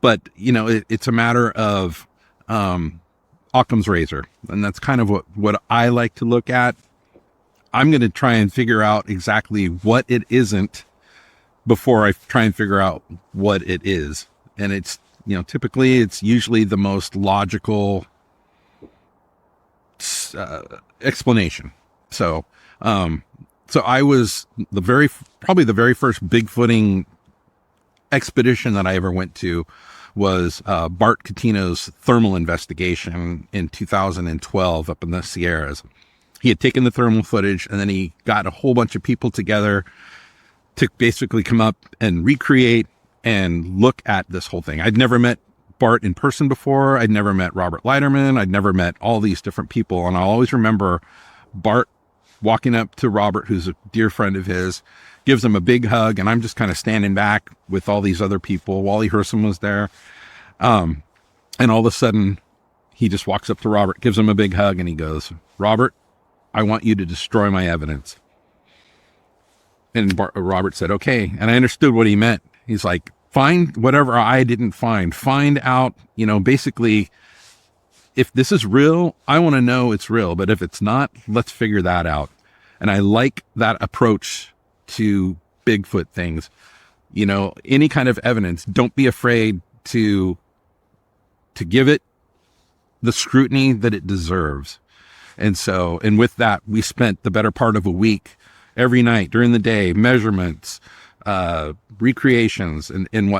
But, it's a matter of Occam's razor. And that's kind of what I like to look at. I'm going to try and figure out exactly what it isn't before I try and figure out what it is. And it's, typically it's usually the most logical explanation. So I was probably the very first Bigfooting expedition that I ever went to was Bart Catino's thermal investigation in 2012 up in the Sierras. He had taken the thermal footage, and then he got a whole bunch of people together to basically come up and recreate and look at this whole thing. I'd never met Bart in person before. I'd never met Robert Leiterman. I'd never met all these different people. And I'll always remember Bart walking up to Robert, who's a dear friend of his, gives him a big hug, and I'm just kind of standing back with all these other people. Wally Hersom was there. And all of a sudden, he just walks up to Robert, gives him a big hug, and he goes, "Robert, I want you to destroy my evidence." And Robert said, "Okay." And I understood what he meant. He's like, find whatever I didn't find. Find out, basically, if this is real, I want to know it's real. But if it's not, let's figure that out. And I like that approach to Bigfoot things. Any kind of evidence, don't be afraid to give it the scrutiny that it deserves. And with that, we spent the better part of a week every night during the day, measurements, recreations and